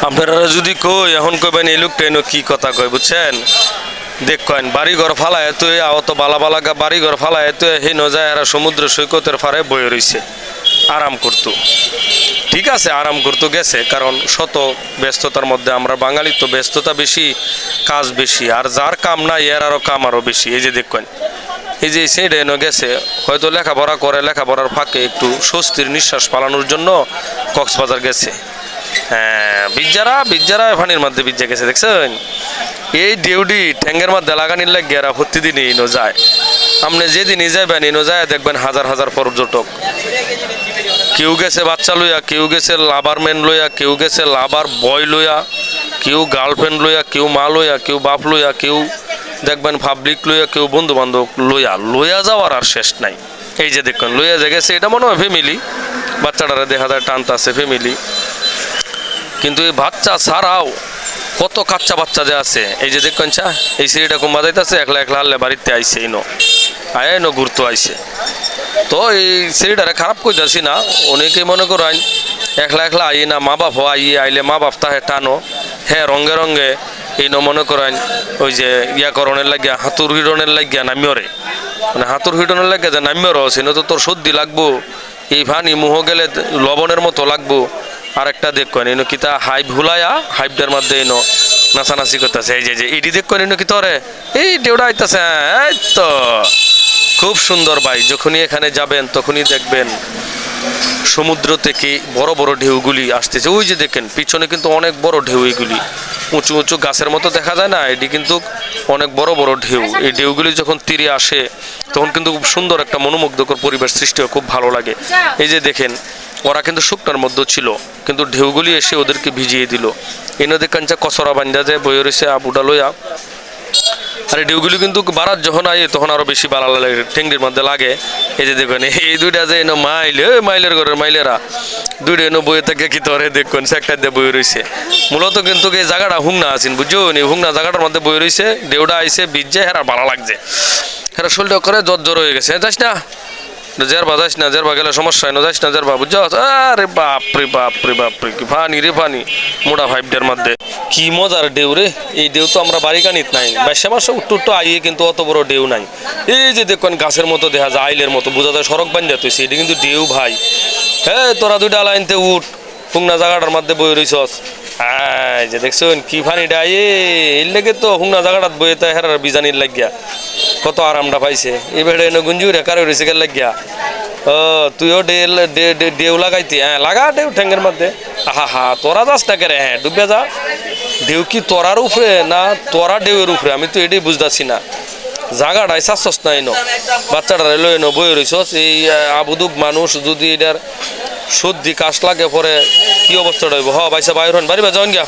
আপনারা যদি কই এখন কইবেন এই লোকটা এনো কি কথা কয় বুঝছেন। দেখেন বাড়িঘর ফালায় তুই অত বালা বালা বাড়িঘর ফালায় তুই হে ন যায় এরা সমুদ্র সৈকতের ফারে বয়ে রইছে আরাম করতো। ঠিক আছে আরাম করতে গেছে, কারণ শত ব্যস্ততার মধ্যে আমরা বাঙালি তো ব্যস্ততা বেশি, কাজ বেশি, আর যার কাম নাই এর আরও কাম আরও বেশি। এই যে দেখেন এই যে সেইটা এনে গেছে হয়তো লেখাপড়া করে, লেখাপড়ার ফাঁকে একটু স্বস্তির নিঃশ্বাস পালানোর জন্য কক্সবাজার গেছে। হ্যাঁ বিজ্জারা পানির মধ্যে বিজ্জা গেছে দেখছেন। এই ডিউটি ঠ্যাঙ্গের মধ্যে লাগানির লাগে এরা প্রতিদিনই ইনো যায়। আপনি যেদিনই যাবেন ইনো যায় দেখবেন হাজার হাজার পর্যটক। কেউ গেছে বাচ্চা লইয়া, কেউ গেছে লাভার ম্যান লইয়া, কেউ গেছে লাভার বয় লইয়া, কেউ গার্লফ্রেন্ড লইয়া, কেউ মা লইয়া, কেউ বাপ লইয়া, কেউ দেখবেন পাবলিক লইয়া, কেউ বন্ধু বান্ধব লইয়া যাওয়ার আর শেষ নাই। এই যে দেখবেন লইয়া যে গেছে এটা মনে হয় ফ্যামিলি, বাচ্চাটারা দেখা যায় টানতে আছে ফ্যামিলি। কিন্তু এই বাচ্চা ছাড়াও কত কাচ্চা বাচ্চা যে আছে। এই যে দেখবেন চা এই সিঁড়িটা কুম্বা যাইতেছে একলা একলা হারলে বাড়িতে আইসে ইনো আয় এনো ঘুরতে আইসে। তো এই সিঁড়িটারে খারাপ করে যাচ্ছি না, অনেকেই মনে করেন একলা একলা আই না, মা বাপ আইলে মা বাপ তাহে টানো। হ্যাঁ রঙে রঙে এই মনে করেন ওই যে করণের লাগিয়া হাতুর হিরণের লাগিয়া নামিয়রে, মানে হাতুর হিরণের লাগিয়া যে নামিয়র সিনো তো তোর সর্দি লাগবো, এই ভানি মুহ গেলে লবণের মতো লাগবো। আরেকটা দেখবেন এনো কিতা হাইপ হুলাইয়া হাইপটার মধ্যে এনো নাচানাচি করতেছে। এই যে ইডি দেখবেন এনো কি তোরে এই ডেউডা আইতাছে। এই তো খুব সুন্দর ভাই, যখনই এখানে যাবেন তখনই দেখবেন সমুদ্র থেকে বড় বড় ঢেউগুলি আসতেছে। ওই যে দেখেন পিছনে কিন্তু অনেক বড় ঢেউ, এগুলি উঁচু উঁচু গাছের মতো দেখা যায় না, এটি কিন্তু অনেক বড় বড় ঢেউ। এই ঢেউগুলি যখন তীরে আসে তখন কিন্তু খুব সুন্দর একটা মনোমুগ্ধকর পরিবেশ সৃষ্টি হয়, খুব ভালো লাগে। এই যে দেখেন ওরা কিন্তু শুকনার মধ্যে ছিল, কিন্তু ঢেউগুলি এসে ওদেরকে ভিজিয়ে দিল। এনে দেখেন যে কচরা বান্ধা যায় বয়ে রয়েছে আবুডা লইয়া। আর এই ঢেউগুলি কিন্তু বারাত যখন আয় তখন আরো বেশি বাড়া লাগে, ঠেঙ্গির মধ্যে লাগে। এই যে দেখবেন এই দুইটা যে এনো মাইলের ঘরের মাইলেরা দুইটা এনো বইয়ে থেকে কি ধরে দেখবেন একটা দিয়ে বয়ে রয়েছে। মূলত কিন্তু এই জায়গাটা হুংনা আছেন বুঝছো, এই হুংনা জায়গাটার মধ্যে বয়ে রয়েছে, ঢেউটা আইসে ভিজছে, হেরা ভালো লাগছে, হেরা শরীরটা করে জ্বর হয়ে গেছে। যাস না জেরবা, যাস না জেরবা গেলে সমস্যা হয় না, যাস না জেরবা বুঝছো। আরে বাপরে বাপরে বাপরে কি পানি রে পানি মোটা ফাইভটার মধ্যে কি মজার ঢেউ রে। এই ঢেউ তো আমরা বাড়ি কানিত নাই, বাইশে মাসে উত্তর আইয়ে কিন্তু অত বড় ঢেউ নাই। এই যে দেখুন গাছের মতো দেখা যায়, আইলের মতো বোঝা যায় সড়ক বান্ধা তুইছে, এটা কিন্তু ঢেউ ভাই। হ্যাঁ তোরা দুইটা লাইনতে উঠ, হুংনা জায়গাটার মধ্যে বই রইছস। হ্যাঁ যে দেখছেন কি ফানিটা এর লেগে তো হুংনা জায়গাটাত বইয়ে তো হেরার বিজানির লাগিয়া কত আরামটা পাইছে। এই বেড়ে এনে গুঞ্জুরে কারো রয়েছে গেল লাগিয়া। ও তুইও ঢেউ লাগাইতি, হ্যাঁ লাগা ঢেউ ঠ্যাঙ্গের মধ্যে। হা তোরা যাস না কেরে, হ্যাঁ ডুবে যা। ঢেউ কি তোরার উপরে না তোরা ঢেউয়ের উপরে, আমি তো এটাই বুঝতেছি না। জায়গাটাই চাচ্ছস না এনো, বাচ্চাটা লই এনো বই রইছস। এই আবুদুব মানুষ যদি এটার সর্দি কাশ লাগে পরে কি অবস্থাটা হইব। হ বাইসা বাইর হন বাড়ি বা যাওয়ান গিয়া।